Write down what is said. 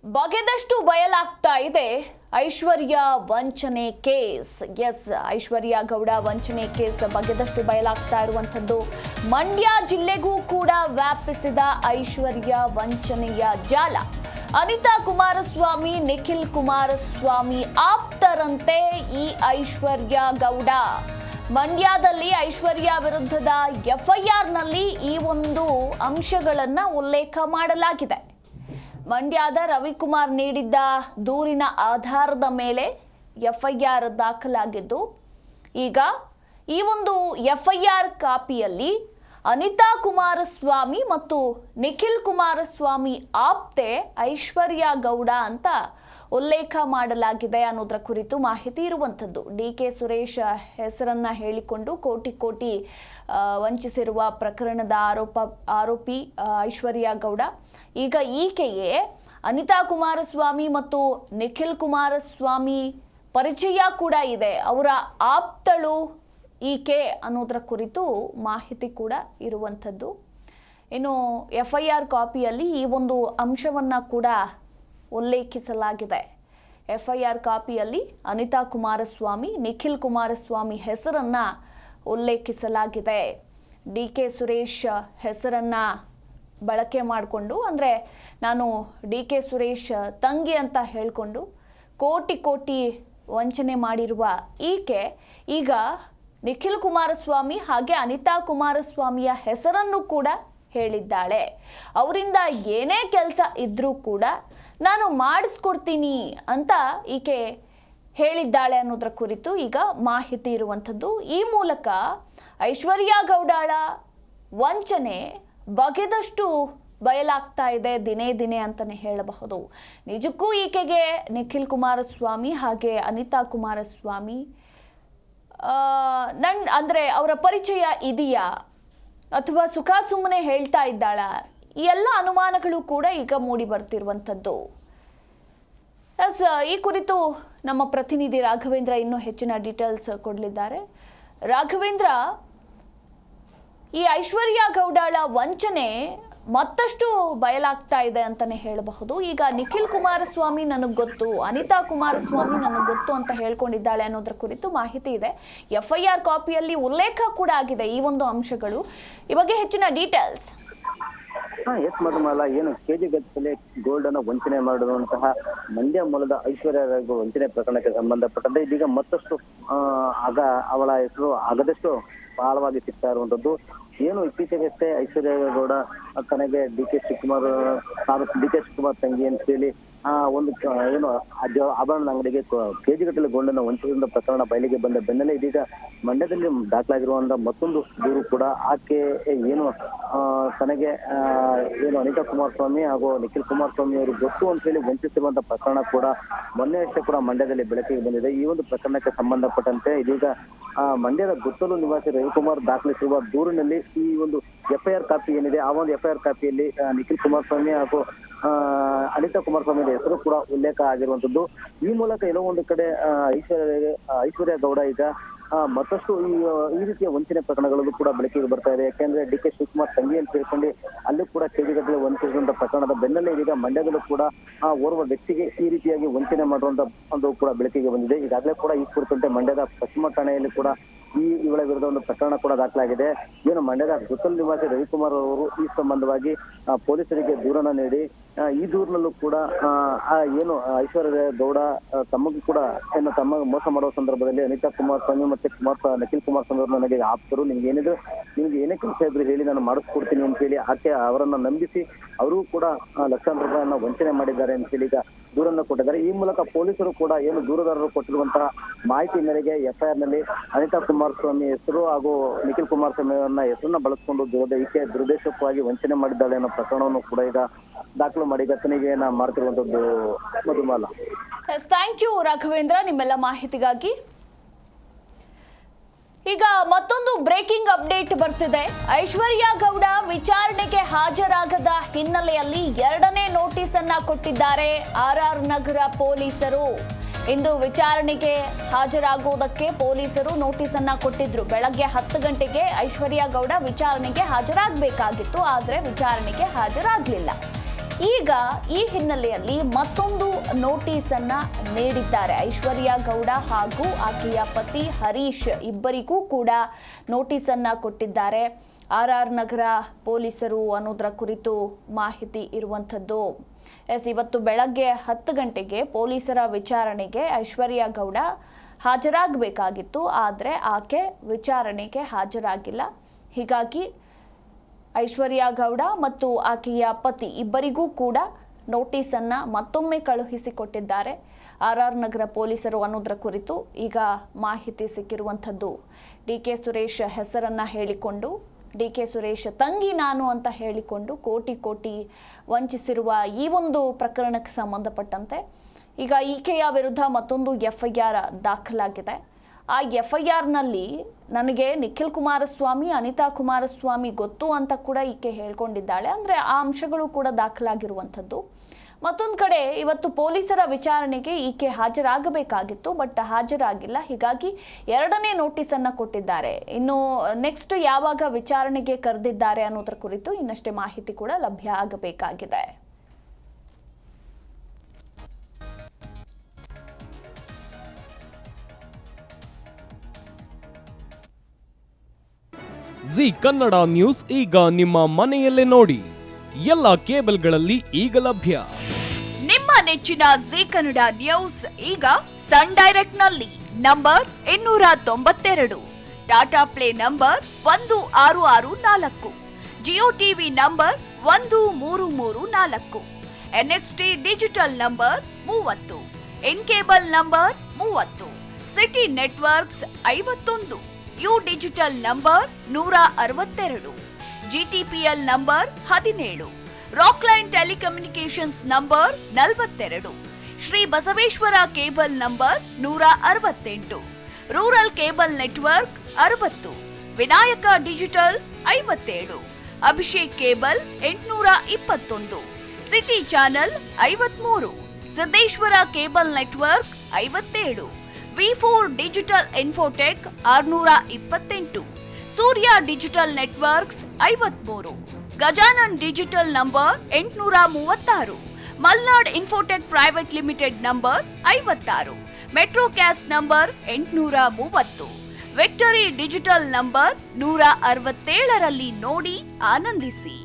ಬಗೆದಷ್ಟು ಬಯಲಾಗ್ತಾ ಇದೆ ಐಶ್ವರ್ಯ ವಂಚನೆ case. S, ಐಶ್ವರ್ಯ ಗೌಡ ವಂಚನೆ ಕೇಸ್ ಬಗೆದಷ್ಟು ಬಯಲಾಗ್ತಾ ಇರುವಂಥದ್ದು. ಮಂಡ್ಯ ಜಿಲ್ಲೆಗೂ ಕೂಡ ವ್ಯಾಪಿಸಿದ ಐಶ್ವರ್ಯ ವಂಚನೆಯ ಜಾಲ. ಅನಿತಾ ಕುಮಾರಸ್ವಾಮಿ, ನಿಖಿಲ್ ಕುಮಾರಸ್ವಾಮಿ ಆಪ್ತರಂತೆ ಈ ಐಶ್ವರ್ಯ ಗೌಡ. ಮಂಡ್ಯದಲ್ಲಿ ಐಶ್ವರ್ಯ ವಿರುದ್ಧದ ಎಫ್ಐಆರ್ನಲ್ಲಿ ಈ ಒಂದು ಅಂಶಗಳನ್ನು ಉಲ್ಲೇಖ ಮಾಡಲಾಗಿದೆ. ಮಂಡ್ಯದ ರವಿಕುಮಾರ್ ನೀಡಿದ್ದ ದೂರಿನ ಆಧಾರದ ಮೇಲೆ ಎಫ್ಐಆರ್ ದಾಖಲಾಗಿದ್ದು, ಈಗ ಈ ಒಂದು ಎಫ್ಐಆರ್ ಕಾಪಿಯಲ್ಲಿ ಅನಿತಾ ಕುಮಾರಸ್ವಾಮಿ ಮತ್ತು ನಿಖಿಲ್ ಕುಮಾರಸ್ವಾಮಿ ಆಪ್ತೆ ಐಶ್ವರ್ಯ ಗೌಡ ಅಂತ ಉಲ್ಲೇಖ ಮಾಡಲಾಗಿದೆ ಅನ್ನೋದರ ಕುರಿತು ಮಾಹಿತಿ ಇರುವಂಥದ್ದು. ಡಿ.ಕೆ. ಸುರೇಶ್ ಹೆಸರನ್ನ ಹೇಳಿಕೊಂಡು ಕೋಟಿ ವಂಚಿಸಿರುವ ಪ್ರಕರಣದ ಆರೋಪಿ ಐಶ್ವರ್ಯ ಗೌಡ. ಈಗ ಈಕೆಯೇ ಅನಿತಾ ಕುಮಾರಸ್ವಾಮಿ ಮತ್ತು ನಿಖಿಲ್ ಕುಮಾರಸ್ವಾಮಿ ಪರಿಚಯ ಕೂಡ ಇದೆ, ಅವರ ಆಪ್ತಳು ಈಕೆ ಅನ್ನೋದರ ಕುರಿತು ಮಾಹಿತಿ ಕೂಡ ಇರುವಂಥದ್ದು. ಇನ್ನು ಎಫ್ಐಆರ್ ಕಾಪಿಯಲ್ಲಿ ಈ ಒಂದು ಅಂಶವನ್ನು ಕೂಡ ಉಲ್ಲೇಖಿಸಲಾಗಿದೆ. ಎಫ್ಐಆರ್ ಕಾಪಿಯಲ್ಲಿ ಅನಿತಾ ಕುಮಾರಸ್ವಾಮಿ, ನಿಖಿಲ್ ಕುಮಾರಸ್ವಾಮಿ ಹೆಸರನ್ನು ಉಲ್ಲೇಖಿಸಲಾಗಿದೆ. ಡಿ.ಕೆ. ಸುರೇಶ್ ಹೆಸರನ್ನು ಬಳಕೆ ಮಾಡಿಕೊಂಡು, ಅಂದರೆ ನಾನು ಡಿ.ಕೆ. ಸುರೇಶ್ ತಂಗಿ ಅಂತ ಹೇಳಿಕೊಂಡು ಕೋಟಿ ವಂಚನೆ ಮಾಡಿರುವ ಈಕೆ ಈಗ ನಿಖಿಲ್ ಕುಮಾರಸ್ವಾಮಿ ಹಾಗೆ ಅನಿತಾ ಕುಮಾರಸ್ವಾಮಿಯ ಹೆಸರನ್ನು ಕೂಡ ಹೇಳಿದ್ದಾಳೆ. ಅವರಿಂದ ಏನೇ ಕೆಲಸ ಇದ್ರೂ ಕೂಡ ನಾನು ಮಾಡಿಸ್ಕೊಡ್ತೀನಿ ಅಂತ ಈಕೆ ಹೇಳಿದ್ದಾಳೆ ಅನ್ನೋದರ ಕುರಿತು ಈಗ ಮಾಹಿತಿ ಇರುವಂಥದ್ದು. ಈ ಮೂಲಕ ಐಶ್ವರ್ಯ ಗೌಡಳ ವಂಚನೆ ಬಗೆದಷ್ಟು ಬಯಲಾಗ್ತಾ ಇದೆ ದಿನೇ ಅಂತಲೇ ಹೇಳಬಹುದು. ನಿಜಕ್ಕೂ ಈಕೆಗೆ ನಿಖಿಲ್ ಕುಮಾರಸ್ವಾಮಿ ಹಾಗೆ ಅನಿತಾ ಕುಮಾರಸ್ವಾಮಿ ಅಂದರೆ ಅವರ ಪರಿಚಯ ಇದೆಯಾ ಅಥವಾ ಸುಖ ಸುಮ್ಮನೆ ಹೇಳ್ತಾ ಇದ್ದಾಳ? ಈ ಎಲ್ಲ ಅನುಮಾನಗಳು ಕೂಡ ಈಗ ಮೂಡಿ ಬರ್ತಿರುವಂಥದ್ದು. ಎಸ್, ಈ ಕುರಿತು ನಮ್ಮ ಪ್ರತಿನಿಧಿ ರಾಘವೇಂದ್ರ ಇನ್ನೂ ಹೆಚ್ಚಿನ ಡೀಟೇಲ್ಸ್ ಕೊಡಲಿದ್ದಾರೆ. ರಾಘವೇಂದ್ರ, ಈ ಐಶ್ವರ್ಯ ಗೌಡಳ ವಂಚನೆ ಮತ್ತಷ್ಟು ಬಯಲಾಗ್ತಾ ಇದೆ ಅಂತಲೇ ಹೇಳಬಹುದು. ಈಗ ನಿಖಿಲ್ ಕುಮಾರಸ್ವಾಮಿ ನನಗೆ ಗೊತ್ತು, ಅನಿತಾ ಕುಮಾರಸ್ವಾಮಿ ನನಗೆ ಗೊತ್ತು ಅಂತ ಹೇಳ್ಕೊಂಡಿದ್ದಾಳೆ ಅನ್ನೋದ್ರ ಕುರಿತು ಮಾಹಿತಿ ಇದೆ. ಎಫ್ಐಆರ್ ಕಾಪಿಯಲ್ಲಿ ಉಲ್ಲೇಖ ಕೂಡ ಆಗಿದೆ ಈ ಒಂದು ಅಂಶಗಳು. ಈ ಬಗ್ಗೆ ಹೆಚ್ಚಿನ ಡೀಟೇಲ್ಸ್. ಎಸ್ ಮಧುಮಾಲ, ಏನು ಕೆಜಿ ಗಟ್ಟಲೆ ಗೋಲ್ಡ್ ಅನ್ನು ವಂಚನೆ ಮಾಡಿರುವಂತಹ ಮಂಡ್ಯ ಮೂಲದ ಐಶ್ವರ್ಯ ವಂಚನೆ ಪ್ರಕರಣಕ್ಕೆ ಸಂಬಂಧಪಟ್ಟಂತೆ ಇದೀಗ ಮತ್ತಷ್ಟು ಅವಳ ಹೆಸರು ಆಗದಷ್ಟು ಆಳವಾಗಿ ಸಿಗ್ತಾ ಇರುವಂತದ್ದು. ಏನು ಇತ್ತೀಚೆಗಷ್ಟೇ ಐಶ್ವರ್ಯ ಗೌಡ ತನಗೆ ಡಿ.ಕೆ. ಶಿವಕುಮಾರ್ ತಂಗಿ ಅಂತ ಹೇಳಿ ಒಂದು ಏನು ಆಭರಣ ಅಂಗಡಿಗೆ ಕೆಜಿಗಟ್ಟಲೆ ಗೋಲ್ಡನ್ನು ವಂಚಿಸಿದ ಪ್ರಕರಣ ಬಯಲಿಗೆ ಬಂದ ಬೆನ್ನಲ್ಲೇ ಇದೀಗ ಮಂಡ್ಯದಲ್ಲಿ ದಾಖಲಾಗಿರುವಂತಹ ಮತ್ತೊಂದು ದೂರು ಕೂಡ ಆಕೆ ಏನು ತನಗೆ ಏನು ಅನಿತಾ ಕುಮಾರಸ್ವಾಮಿ ಹಾಗೂ ನಿಖಿಲ್ ಕುಮಾರಸ್ವಾಮಿ ಅವರು ಗೊತ್ತು ಅಂತ ಹೇಳಿ ವಂಚಿಸಿರುವಂತಹ ಪ್ರಕರಣ ಕೂಡ ಮೊನ್ನೆ ಅಷ್ಟೇ ಕೂಡ ಮಂಡ್ಯದಲ್ಲಿ ಬೆಳಕಿಗೆ ಬಂದಿದೆ. ಈ ಒಂದು ಪ್ರಕರಣಕ್ಕೆ ಸಂಬಂಧಪಟ್ಟಂತೆ ಇದೀಗ ಮಂಡ್ಯದ ಗುತ್ತಲು ನಿವಾಸಿ ರವಿಕುಮಾರ್ ದಾಖಲಿಸಿರುವ ದೂರಿನಲ್ಲಿ ಈ ಒಂದು ಎಫ್ಐಆರ್ ಕಾಪಿ ಏನಿದೆ, ಆ ಒಂದು ಎಫ್ಐಆರ್ ಕಾಪಿಯಲ್ಲಿ ನಿಖಿಲ್ ಕುಮಾರಸ್ವಾಮಿ ಹಾಗೂ ಅನಿತಾ ಕುಮಾರಸ್ವಾಮಿ ಹೆಸರು ಕೂಡ ಉಲ್ಲೇಖ ಆಗಿರುವಂತದ್ದು. ಈ ಮೂಲಕ ಎಲ್ಲೋ ಒಂದು ಕಡೆ ಐಶ್ವರ್ಯ ಗೌಡ ಈಗ ಮತ್ತಷ್ಟು ಈ ರೀತಿಯ ವಂಚನೆ ಪ್ರಕರಣಗಳು ಕೂಡ ಬೆಳಕಿಗೆ ಬರ್ತಾ ಇದೆ. ಯಾಕೆಂದ್ರೆ ಡಿ.ಕೆ. ಶಿವಕುಮಾರ್ ತಂಗಿ ಅಂತ ಹೇಳ್ಕೊಂಡು ಅಲ್ಲೂ ಕೂಡ ಕೆಜಿಗಟ್ಟಲೆ ವಂಚಿಸಿದಂತ ಪ್ರಕರಣದ ಬೆನ್ನಲ್ಲೇ ಇದೀಗ ಮಂಡ್ಯದಲ್ಲೂ ಕೂಡ ಓರ್ವ ವ್ಯಕ್ತಿಗೆ ಈ ರೀತಿಯಾಗಿ ವಂಚನೆ ಮಾಡುವಂತ ಒಂದು ಕೂಡ ಬೆಳಕಿಗೆ ಬಂದಿದೆ. ಈಗಾಗಲೇ ಕೂಡ ಈ ಕುರಿತಂತೆ ಮಂಡ್ಯದ ಪಶ್ಚಿಮ ಠಾಣೆಯಲ್ಲಿ ಕೂಡ ಇವಳ ವಿರುದ್ಧ ಒಂದು ಪ್ರಕರಣ ಕೂಡ ದಾಖಲಾಗಿದೆ. ಏನು ಮಂಡ್ಯದ ಗುತ್ತಲ್ ನಿವಾಸಿ ರವಿಕುಮಾರ್ ಅವರು ಈ ಸಂಬಂಧವಾಗಿ ಪೊಲೀಸರಿಗೆ ದೂರನ್ನ ನೀಡಿ ಈ ದೂರಿನಲ್ಲೂ ಕೂಡ ಏನು ಐಶ್ವರ್ಯ ಗೌಡ ತಮಗೂ ಕೂಡ ಏನು ತಮ್ಮ ಮೋಸ ಮಾಡುವ ಸಂದರ್ಭದಲ್ಲಿ ಅನಿತಾ ಕುಮಾರಸ್ವಾಮಿ ಮತ್ತೆ ನಿಖಿಲ್ ಕುಮಾರಸ್ವಾಮಿ ಅವರು ನನಗೆ ಆಪ್ತರು, ನಿಮ್ಗೆ ಏನೇ ಕೆಲಸ ಇದ್ರು ಹೇಳಿ ನಾನು ಮಾಡಿಸ್ಕೊಡ್ತೀನಿ ಅಂತ ಹೇಳಿ ಆಕೆ ಅವರನ್ನ ನಂಬಿಸಿ ಅವರು ಕೂಡ ಲಕ್ಷಾಂತರ ರೂಪಾಯಿಯನ್ನ ವಂಚನೆ ಮಾಡಿದ್ದಾರೆ ಅಂತ ಹೇಳಿ ಈಗ ದೂರನ್ನು ಕೊಟ್ಟಿದ್ದಾರೆ. ಈ ಮೂಲಕ ಪೊಲೀಸರು ಕೂಡ ಏನು ದೂರುದಾರರು ಕೊಟ್ಟಿರುವಂತಹ ಮಾಹಿತಿ ಮೇರೆಗೆ ಎಫ್ಐಆರ್ ನಲ್ಲಿ ಅನಿತಾ ಕುಮಾರಸ್ವಾಮಿ ಹೆಸರು ಹಾಗೂ ನಿಖಿಲ್ ಕುಮಾರಸ್ವಾಮಿ ಅವರನ್ನ ಹೆಸರನ್ನ ಬಳಸಿಕೊಂಡು ಈಕೆ ದುರುದ್ದೇಶಕವಾಗಿ ವಂಚನೆ ಮಾಡಿದ್ದಾಳೆ ಅನ್ನೋ ಪ್ರಕರಣವನ್ನು ಕೂಡ ಈಗ ದಾಖಲು ಮಾಡಿ ತನಿಖೆಯನ್ನ ಮಾಡ್ತಿರುವಂತದ್ದು ಮಧುಮಾಲ. ಥ್ಯಾಂಕ್ ಯು ರಾಘವೇಂದ್ರ ನಿಮ್ಮೆಲ್ಲ ಮಾಹಿತಿಗಾಗಿ. ಈಗ ಮತ್ತೊಂದು ಬ್ರೇಕಿಂಗ್ ಅಪ್ಡೇಟ್ ಬರ್ತಿದೆ. ಐಶ್ವರ್ಯ ಗೌಡ ವಿಚಾರಣೆಗೆ ಹಾಜರಾಗದ ಹಿನ್ನೆಲೆಯಲ್ಲಿ 2ನೇ ನೋಟಿಸ್ ಅನ್ನ ಕೊಟ್ಟಿದ್ದಾರೆ ಆರ್ ನಗರ ಪೊಲೀಸರು. ಇಂದು ವಿಚಾರಣೆಗೆ ಹಾಜರಾಗುವುದಕ್ಕೆ ಪೊಲೀಸರು ನೋಟಿಸ್ ಅನ್ನ ಕೊಟ್ಟಿದ್ರು. ಬೆಳಗ್ಗೆ 10 ಗಂಟೆಗೆ ಐಶ್ವರ್ಯ ಗೌಡ ವಿಚಾರಣೆಗೆ ಹಾಜರಾಗಬೇಕಾಗಿತ್ತು, ಆದರೆ ವಿಚಾರಣೆಗೆ ಹಾಜರಾಗಲಿಲ್ಲ. ಈಗ ಈ ಹಿನ್ನೆಲೆಯಲ್ಲಿ ಮತ್ತೊಂದು ನೋಟಿಸ್ ಅನ್ನ ನೀಡಿದ್ದಾರೆ. ಐಶ್ವರ್ಯ ಗೌಡ ಹಾಗೂ ಆಕೆಯ ಪತಿ ಹರೀಶ್ ಇಬ್ಬರಿಗೂ ಕೂಡ ನೋಟಿಸ್ ಅನ್ನ ಕೊಟ್ಟಿದ್ದಾರೆ. ಆರ್ ನಗರ ಪೊಲೀಸರು ಅನ್ನೋದರ ಕುರಿತು ಮಾಹಿತಿ ಇರುವಂಥದ್ದು. ಇವತ್ತು ಬೆಳಗ್ಗೆ 10 ಗಂಟೆಗೆ ಪೊಲೀಸರ ವಿಚಾರಣೆಗೆ ಐಶ್ವರ್ಯ ಗೌಡ ಹಾಜರಾಗಬೇಕಾಗಿತ್ತು. ಆದರೆ ಆಕೆ ವಿಚಾರಣೆಗೆ ಹಾಜರಾಗಿಲ್ಲ. ಹೀಗಾಗಿ ಐಶ್ವರ್ಯ ಗೌಡ ಮತ್ತು ಆಕೆಯ ಪತಿ ಇಬ್ಬರಿಗೂ ಕೂಡ ನೋಟಿಸ್ ಅನ್ನ ಮತ್ತೊಮ್ಮೆ ಕಳುಹಿಸಿಕೊಟ್ಟಿದ್ದಾರೆ ಆರ್ ನಗರ ಪೊಲೀಸರು ಅನ್ನೋದರ ಕುರಿತು ಈಗ ಮಾಹಿತಿ ಸಿಕ್ಕಿರುವಂಥದ್ದು. ಡಿ.ಕೆ. ಸುರೇಶ್ ಹೆಸರನ್ನ ಹೇಳಿಕೊಂಡು, ಡಿ.ಕೆ. ಸುರೇಶ್ ತಂಗಿ ನಾನು ಅಂತ ಹೇಳಿಕೊಂಡು ಕೋಟಿ ವಂಚಿಸಿರುವ ಈ ಒಂದು ಪ್ರಕರಣಕ್ಕೆ ಸಂಬಂಧಪಟ್ಟಂತೆ ಈಗ ಈಕೆಯ ವಿರುದ್ಧ ಮತ್ತೊಂದು FIR ದಾಖಲಾಗಿದೆ. ಆ FIRನಲ್ಲಿ ನನಗೆ ನಿಖಿಲ್ ಕುಮಾರಸ್ವಾಮಿ, ಅನಿತಾ ಕುಮಾರಸ್ವಾಮಿ ಗೊತ್ತು ಅಂತ ಕೂಡ ಈಕೆ ಹೇಳ್ಕೊಂಡಿದ್ದಾಳೆ. ಅಂದರೆ ಆ ಅಂಶಗಳು ಕೂಡ ದಾಖಲಾಗಿರುವಂಥದ್ದು. ಮತ್ತೊಂದು ಕಡೆ ಇವತ್ತು ಪೊಲೀಸರ ವಿಚಾರಣೆಗೆ ಈಕೆ ಹಾಜರಾಗಬೇಕಾಗಿತ್ತು, ಬಟ್ ಹಾಜರಾಗಿಲ್ಲ. ಹೀಗಾಗಿ 2ನೇ ನೋಟಿಸನ್ನು ಕೊಟ್ಟಿದ್ದಾರೆ. ಇನ್ನು ನೆಕ್ಸ್ಟ್ ಯಾವಾಗ ವಿಚಾರಣೆಗೆ ಕರೆದಿದ್ದಾರೆ ಅನ್ನೋದ್ರ ಕುರಿತು ಇನ್ನಷ್ಟೇ ಮಾಹಿತಿ ಕೂಡ ಲಭ್ಯ ಆಗಬೇಕಾಗಿದೆ. ಜಿ ಕನ್ನಡ ನ್ಯೂಸ್ ಈಗ ನಿಮ್ಮ ಮನೆಯಲ್ಲೇ ನೋಡಿ. ಎಲ್ಲ ಕೇಬಲ್ಗಳಲ್ಲಿ ಈಗ ಲಭ್ಯ. ನಿಮ್ಮ ನೆಚ್ಚಿನ ಜಿ ಕನ್ನಡ ನ್ಯೂಸ್ ಈಗ ಸನ್ ಡೈರೆಕ್ಟ್ ನಲ್ಲಿ number 292, Tata play number 1664, Jio TV number 1334, NXT digital number 30, in cable number 30, city networks 51, U digital number 162, GTPL number 17, Rockline telecommunications number 42, Shri Basaveshwara cable number 168, rural cable network 60, Vinayaka digital 57, Abhishek cable 821, city channel 53, Siddeshwara cable network 57, V4 digital Infotech 628, Surya digital networks 53, Gajanan digital number 836, Malnad Infotech Private Limited number 56, Metrocast number 830, Victory Digital number 167ರಲ್ಲಿ ನೋಡಿ ಆನಂದಿಸಿ.